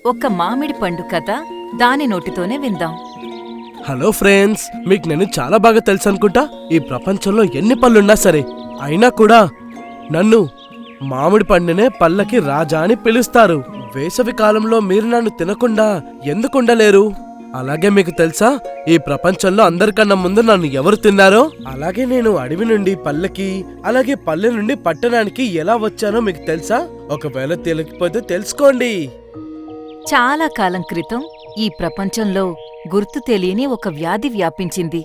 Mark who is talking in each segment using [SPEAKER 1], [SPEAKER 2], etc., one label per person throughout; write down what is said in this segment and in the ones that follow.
[SPEAKER 1] ఒక మామిడి పండు కథ దాని నోటితోనే విందాం.
[SPEAKER 2] హలో ఫ్రెండ్స్, మీకు నేను చాలా బాగా తెలుసు అనుకుంటా. ఈ ప్రపంచంలో ఎన్ని పళ్ళున్నా సరే అయినా కూడా నన్ను మామిడి పండునే పళ్ళకి రాజా అని పిలుస్తారు. వేసవి కాలంలో మీరు నన్ను తినకుండా ఎందుకు ఉండలేరు? అలాగే మీకు తెలుసా, ఈ ప్రపంచంలో అందరికన్నా ముందు నన్ను ఎవరు తిన్నారో? అలాగే నేను అడవి నుండి పల్లెకి, అలాగే పల్లె నుండి పట్టణానికి ఎలా వచ్చానో మీకు తెలుసా? ఒకవేళ తెలియకపోతే తెలుసుకోండి.
[SPEAKER 1] చాలా కాలం క్రితం ఈ ప్రపంచంలో గుర్తు తెలియని ఒక వ్యాధి వ్యాపించింది.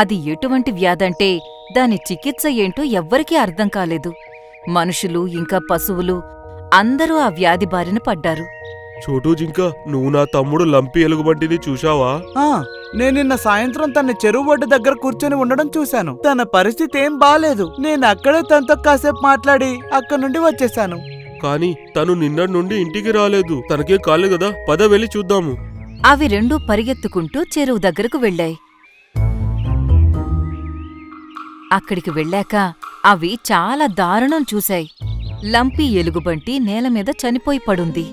[SPEAKER 1] అది ఎటువంటి వ్యాధంటే దాని చికిత్స ఏంటో ఎవ్వరికీ అర్థం కాలేదు. మనుషులు ఇంకా పశువులు అందరూ ఆ వ్యాధి బారిన పడ్డారు.
[SPEAKER 3] చోటూ జింక, నువ్వు నా తమ్ముడు లంపి ఎలుగుబంటిని చూశావా?
[SPEAKER 4] నేను నిన్న సాయంత్రం తన చెరువు ఒడ్డు దగ్గర కూర్చొని ఉండడం చూశాను. తన పరిస్థితి ఏం బాలేదు. నేను అక్కడే తనతో కాసేపు మాట్లాడి అక్కడి నుండి వచ్చేశాను.
[SPEAKER 3] కానీ తను నిన్నటి నుండి ఇంటికి రాలేదు. తనకేం కాలేదు కదా, పద వెళ్ళి చూద్దాము.
[SPEAKER 1] అవి రెండూ పరిగెత్తుకుంటూ చెరువు దగ్గరకు వెళ్ళాయి. అక్కడికి వెళ్ళాక అవి చాలా దారుణం చూశాయి. లంపి ఎలుగుబంటి నేలమీద చనిపోయి పడుంది.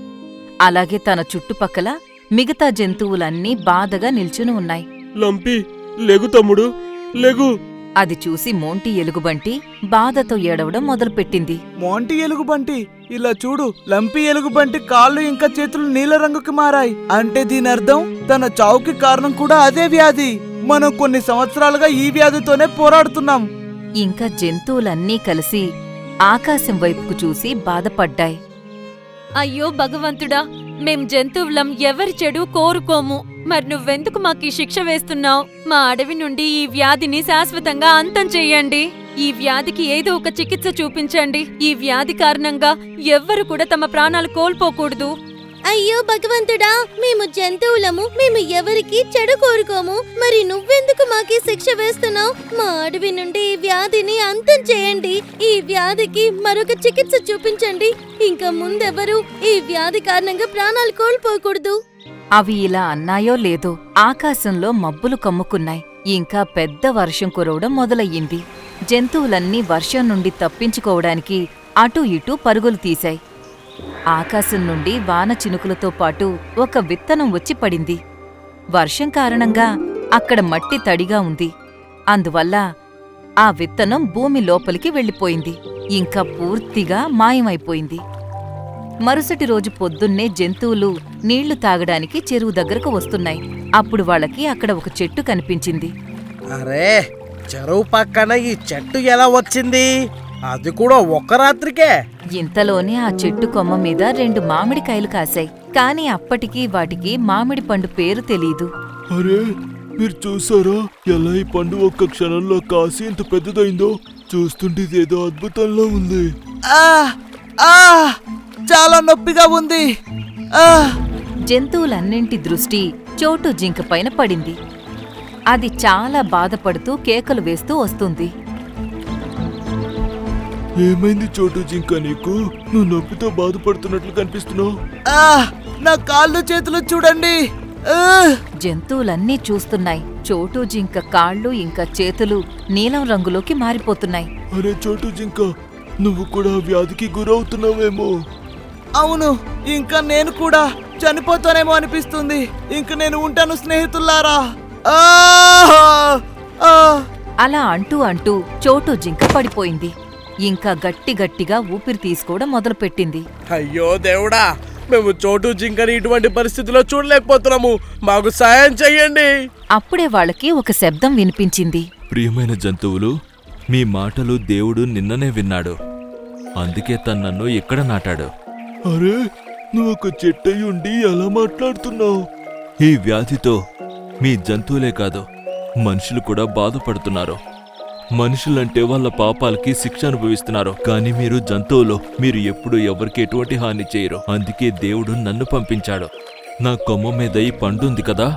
[SPEAKER 1] అలాగే తన చుట్టుపక్కల మిగతా జంతువులన్నీ బాధగా నిల్చుని ఉన్నాయి.
[SPEAKER 3] లంపి, లెగు తమ్ముడు, లెగు.
[SPEAKER 1] అది చూసి మోంటి ఎలుగుబంటి బాధతో ఏడవడం మొదలుపెట్టింది.
[SPEAKER 4] మోంటి ఎలుగుబంటి, ఇలా చూడు, లంపి ఎలుగుబంటి కాళ్ళు ఇంకా చేతులు నీల రంగుకి మారాయి. అంటే దీని అర్థం తన చావుకి కారణం కూడా అదే వ్యాధి. మనం కొన్ని సంవత్సరాలుగా ఈ వ్యాధితోనే పోరాడుతున్నాం.
[SPEAKER 1] ఇంకా జంతువులన్నీ కలిసి ఆకాశం వైపుకు చూసి బాధపడ్డాయి.
[SPEAKER 5] అయ్యో భగవంతుడా, మేం జంతువులం ఎవరి చెడు కోరుకోము. మరి నువ్వెందుకు మాకీ శిక్ష వేస్తున్నావు? మా అడవి నుండి ఈ వ్యాధిని శాశ్వతంగా అంతం చెయ్యండి. ఈ వ్యాధికి ఏదో ఒక చికిత్స చూపించండి. ఈ వ్యాధి కారణంగా ఎవ్వరు కూడా తమ ప్రాణాలు కోల్పోకూడదు.
[SPEAKER 6] అయ్యో భగవంతుడా, మేము జంతువులము, మేము ఎవరికి చెడు కోరుకోము. మరి నువ్వెందుకు మాకీ శిక్ష వేస్తున్నావు? మా అడవి నుండి ఈ వ్యాధిని అంతం చేయండి. ఈ వ్యాధికి మరొక చికిత్స చూపించండి. ఇంకా ముందెవరు ఈ వ్యాధి కారణంగా ప్రాణాలు కోల్పోకూడదు.
[SPEAKER 1] అవి ఇలా అన్నాయో లేదో ఆకాశంలో మబ్బులు కమ్ముకున్నాయి. ఇంకా పెద్ద వర్షం కురవడం మొదలయ్యింది. జంతువులన్నీ వర్షం నుండి తప్పించుకోవడానికి అటూ ఇటూ పరుగులు తీశాయి. ఆకాశం నుండి వాన చినుకులతో పాటు ఒక విత్తనం వచ్చి పడింది. వర్షం కారణంగా అక్కడ మట్టి తడిగా ఉంది. అందువల్ల ఆ విత్తనం భూమి లోపలికి వెళ్ళిపోయింది. ఇంకా పూర్తిగా మాయమైపోయింది. మరుసటి రోజు పొద్దున్నే జంతువులు నీళ్లు తాగడానికి చెరువు దగ్గరకు వస్తున్నాయి. అప్పుడు వాళ్ళకి అక్కడ ఒక చెట్టు కనిపించింది.
[SPEAKER 2] అరే, చెరువు పక్కన ఈ చెట్టు ఎలా వచ్చింది? అది కూడా ఒక్క రాత్రికే.
[SPEAKER 1] ఇంతలోనే ఆ చెట్టు కొమ్మ మీద 2 మామిడికాయలు కాశాయి. కాని అప్పటికీ వాటికి మామిడి పండు పేరు తెలీదు.
[SPEAKER 3] అరే, మీరు చూసారా ఎలా ఈ పండు ఒక్క క్షణంలో కాసి ఇంత పెద్దదైందో? చూస్తుంటే ఇదేదో అద్భుతంలో ఉంది.
[SPEAKER 4] చాలా నొప్పిగా ఉంది.
[SPEAKER 1] జంతువులన్నింటి దృష్టి చోటు జింక పైన పడింది. అది చాలా బాధపడుతూ కేకలు వేస్తూ వస్తుంది.
[SPEAKER 3] ఏమైంది చోటు జింక, నీకు? నువ్వు నొప్పితో బాధపడుతున్నట్లు కనిపిస్తున్నావు.
[SPEAKER 4] నా కాళ్ళు చేతులు చూడండి.
[SPEAKER 1] జంతువులన్నీ చూస్తున్నాయి. చోటు జింక కాళ్ళు ఇంకా చేతులు నీలం రంగులోకి మారిపోతున్నాయి.
[SPEAKER 3] అరే చోటు జింక, నువ్వు కూడా వ్యాధికి గురవుతున్నావేమో.
[SPEAKER 4] అవును, ఇంకా నేను కూడా చనిపోతానేమో అనిపిస్తుంది. ఇంక నేను ఉంటాను స్నేహితుల్లారా.
[SPEAKER 1] అలా అంటూ అంటూ చోటు జింక పడిపోయింది. ఇంకా గట్టిగా ఊపిరి తీసుకోవడం మొదలుపెట్టింది.
[SPEAKER 2] అయ్యో దేవుడా, మేము చోటు జింకని ఇటువంటి పరిస్థితిలో చూడలేకపోతున్నాము. మాకు సాయం చెయ్యండి.
[SPEAKER 1] అప్పుడే వాళ్ళకి ఒక శబ్దం వినిపించింది.
[SPEAKER 7] ప్రియమైన జంతువులు, మీ మాటలు దేవుడు నిన్ననే విన్నాడు. అందుకే తన్నన్ను ఇక్కడ నాటాడు.
[SPEAKER 3] అరే, నువ్వు ఒక చెట్టయి ఉండి ఎలా మాట్లాడుతున్నావు?
[SPEAKER 7] ఈ వ్యాధితో మీ జంతువులే కాదు, మనుషులు కూడా బాధపడుతున్నారు. మనుషులంటే వాళ్ళ పాపాలకి శిక్ష అనుభవిస్తున్నారు. కానీ మీరు జంతువులు, మీరు ఎప్పుడు ఎవరికి ఎటువంటి హాని చేయరు. అందుకే దేవుడు నన్ను పంపించాడు. నా కొమ్మ మీద ఈ పండు ఉంది కదా,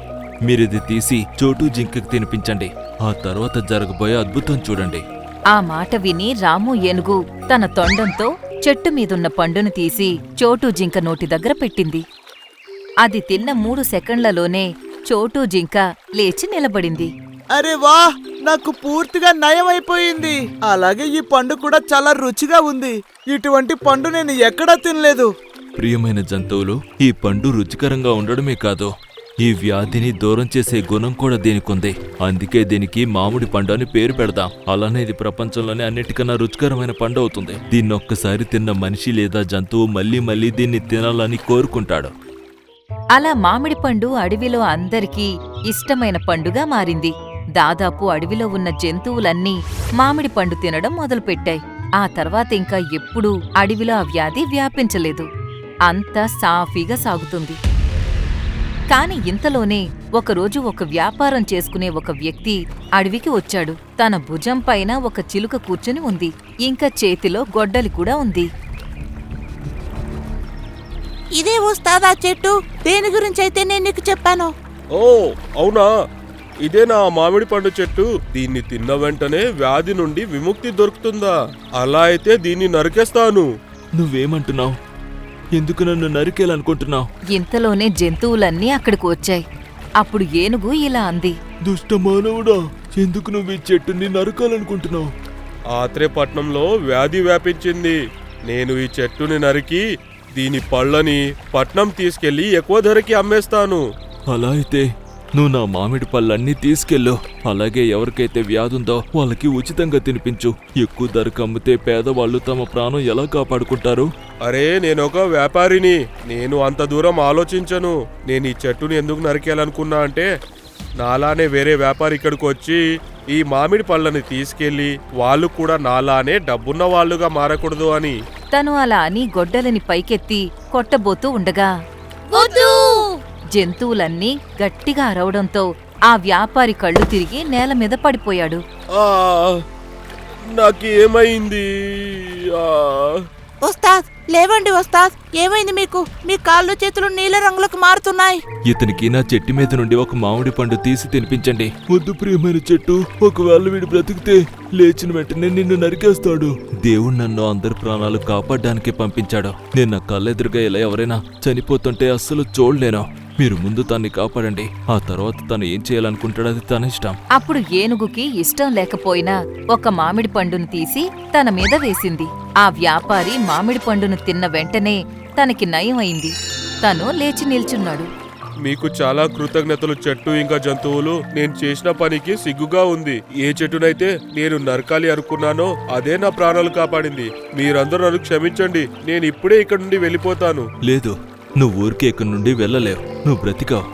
[SPEAKER 7] మీరిది తీసి చోటు జింకకి తినిపించండి. ఆ తర్వాత జరగబోయే అద్భుతం చూడండి.
[SPEAKER 1] ఆ మాట విని రాము ఏనుగు తన తొండంతో చెట్టు మీదున్న పండును తీసి చోటు జింక నోటి దగ్గర పెట్టింది. అది తిన్న 3 సెకండ్లలోనే చోటు జింక లేచి నిలబడింది.
[SPEAKER 4] అరే వా, నాకు పూర్తిగా నయమైపోయింది. అలాగే ఈ పండు కూడా చాలా రుచిగా ఉంది. ఇటువంటి పండు నేను ఎక్కడా తినలేదు.
[SPEAKER 7] ప్రియమైన జంతువులు, ఈ పండు రుచికరంగా ఉండడమే కాదు, ఈ వ్యాధిని దూరం చేసే గుణం కూడా దీనికుంది. అందుకే దీనికి మామిడి పండు అని పేరు పెడదాం. అలానే ఇది ప్రపంచంలోనే అన్నిటికన్నా రుచికరమైన పండు అవుతుంది. దీన్ని ఒక్కసారి తిన్న మనిషి లేదా జంతువు మళ్ళీ మళ్ళీ దీన్ని తినాలని కోరుకుంటాడు.
[SPEAKER 1] అలా మామిడి పండు అడవిలో అందరికీ ఇష్టమైన పండుగా మారింది. దాదాపు అడవిలో ఉన్న జంతువులన్నీ మామిడి పండు తినడం మొదలుపెట్టాయి. ఆ తర్వాత ఇంకా ఎప్పుడూ అడవిలో ఆ వ్యాధి వ్యాపించలేదు. అంతా సాఫీగా సాగుతుంది. కాని ఇంతలోనే ఒకరోజు ఒక వ్యాపారం చేసుకునే ఒక వ్యక్తి అడవికి వచ్చాడు. తన భుజం పైన ఒక చిలుక కూర్చుని ఉంది. ఇంకా చేతిలో గొడ్డలి కూడా ఉంది.
[SPEAKER 8] ఇదే వస్తాదా చెట్టు? దేని గురించైతే నేను నీకు చెప్పాను.
[SPEAKER 3] ఓ అవునా, ఇదే నా మామిడి పండు చెట్టు. దీన్ని తిన్న వెంటనే వ్యాధి నుండి విముక్తి దొరుకుతుందా? అలా అయితే దీన్ని నరికేస్తాను.
[SPEAKER 7] నువ్వేమంటున్నావు? ఎందుకు నన్ను నరికేయాలనుకుంటున్నావు?
[SPEAKER 1] ఇంతలోనే జంతువులన్నీ అక్కడికి వచ్చాయి. అప్పుడు ఏనుగు ఇలా అంది.
[SPEAKER 3] దుష్ట మానవుడా, ఎందుకు నువ్వు ఈ చెట్టుని నరకాలనుకుంటున్నావు? ఆత్రేపట్నంలో వ్యాధి వ్యాపించింది. నేను ఈ చెట్టుని నరికి దీని పళ్ళని పట్నం తీసుకెళ్లి ఎక్కువ ధరకి అమ్మేస్తాను.
[SPEAKER 7] అలా అయితే నువ్వు నా మామిడి పళ్ళన్నీ తీసుకెళ్ళు. అలాగే ఎవరికైతే వ్యాధుందో వాళ్ళకి ఉచితంగా తినిపించు. ఎక్కువ ధరకు అమ్మితే పేదవాళ్ళు తమ ప్రాణం ఎలా కాపాడుకుంటారు?
[SPEAKER 3] అరే, నేనొక వ్యాపారిని. నేను అంత దూరం ఆలోచించను. నేను ఈ చెట్టుని ఎందుకు నరికేయాలనుకున్నా అంటే, నాలానే వేరే వ్యాపారి ఇక్కడికి వచ్చి ఈ మామిడి పళ్ళని తీసుకెళ్లి వాళ్ళు కూడా నాలానే డబ్బున్న వాళ్ళుగా మారకూడదు అని.
[SPEAKER 1] తను అలా అని గొడ్డలిని పైకెత్తి కొట్టబోతూ ఉండగా
[SPEAKER 6] వద్దు!
[SPEAKER 1] జంతువులన్నీ గట్టిగా అరవడంతో ఆ వ్యాపారి కళ్ళు తిరిగి నేల మీద పడిపోయాడు.
[SPEAKER 3] నాకేమైంది?
[SPEAKER 8] ఉస్తాద్, లేవండి ఉస్తాద్. ఏమైంది మీకు? మీ కాళ్ళు చేతులు నీల రంగులకు మారుతున్నాయి.
[SPEAKER 7] ఇతనికి నా చెట్టు మీద నుండి ఒక మామిడి పండు తీసి తినిపించండి.
[SPEAKER 3] వద్దు ప్రియమైన చెట్టు, ఒకవేళ వీడు బ్రతికితే లేచిన వెంటనే నిన్ను నరికేస్తాడు.
[SPEAKER 7] దేవుడు నన్ను అందరి ప్రాణాలు కాపాడడానికే పంపించాడు. నేను నా కళ్ళెదురుగా ఇలా ఎవరైనా చనిపోతుంటే అస్సలు చూడలేను. మీరు ముందు తన్ని కాపాడండి. ఆ తర్వాత తను ఏం చేయాలనుకుంటాడో అది తన ఇష్టం.
[SPEAKER 1] అప్పుడు ఏనుగుకి ఇష్టం లేకపోయినా ఒక మామిడి పండును తీసి తన మీద వేసింది. ఆ వ్యాపారి మామిడి పండును తిన్న వెంటనే తనకి నయం అయింది. తను లేచి నిల్చున్నాడు.
[SPEAKER 3] మీకు చాలా కృతజ్ఞతలు చెట్టు ఇంకా జంతువులు. నేను చేసిన పనికి సిగ్గుగా ఉంది. ఏ చెట్టునైతే నేను నరకాలి అనుకున్నానో అదే నా ప్రాణాలు కాపాడింది. మీరందరూ నన్ను క్షమించండి. నేను ఇప్పుడే ఇక్కడ నుండి వెళ్ళిపోతాను.
[SPEAKER 7] లేదు, నువ్వు ఊరికే ఇక్కడి నుండి వెళ్ళలేవు. నువ్వు బ్రతికావు,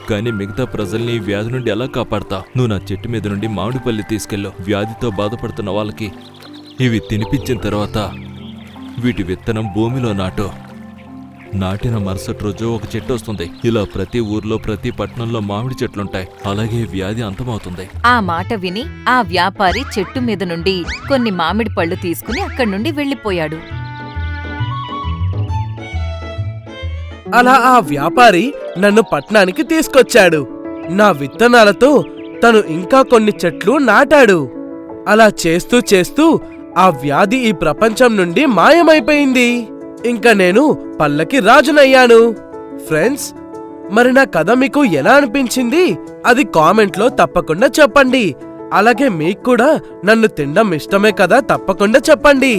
[SPEAKER 7] కానీ మిగతా ప్రజల్ని ఈ వ్యాధి నుండి ఎలా కాపాడతావు? నువ్వు నా చెట్టు మీద నుండి మామిడి పళ్ళు తీసుకెళ్ళు. వ్యాధితో బాధపడుతున్న వాళ్ళకి ఇవి తినిపించిన తర్వాత వీటి విత్తనం భూమిలో నాటిన మరుసటి రోజు ఒక చెట్టు వస్తుంది. ఇలా ప్రతి ఊర్లో ప్రతి పట్టణంలో మామిడి చెట్లుంటాయి. అలాగే వ్యాధి అంతమవుతుంది.
[SPEAKER 1] ఆ మాట విని ఆ వ్యాపారి చెట్టు మీద నుండి కొన్ని మామిడి పళ్ళు తీసుకుని అక్కడి నుండి వెళ్ళిపోయాడు.
[SPEAKER 2] అలా ఆ వ్యాపారి నన్ను పట్నానికి తీసుకొచ్చాడు. నా విత్తనాలతో తను ఇంకా కొన్ని చెట్లు నాటాడు. అలా చేస్తూ చేస్తూ ఆ వ్యాధి ఈ ప్రపంచం నుండి మాయమైపోయింది. ఇంకా నేను పళ్ళకి రాజునయ్యాను. ఫ్రెండ్స్, మరి నా కథ మీకు ఎలా అనిపించింది? అది కామెంట్లో తప్పకుండా చెప్పండి. అలాగే మీకు కూడా నన్ను తినడం ఇష్టమే కదా? తప్పకుండా చెప్పండి.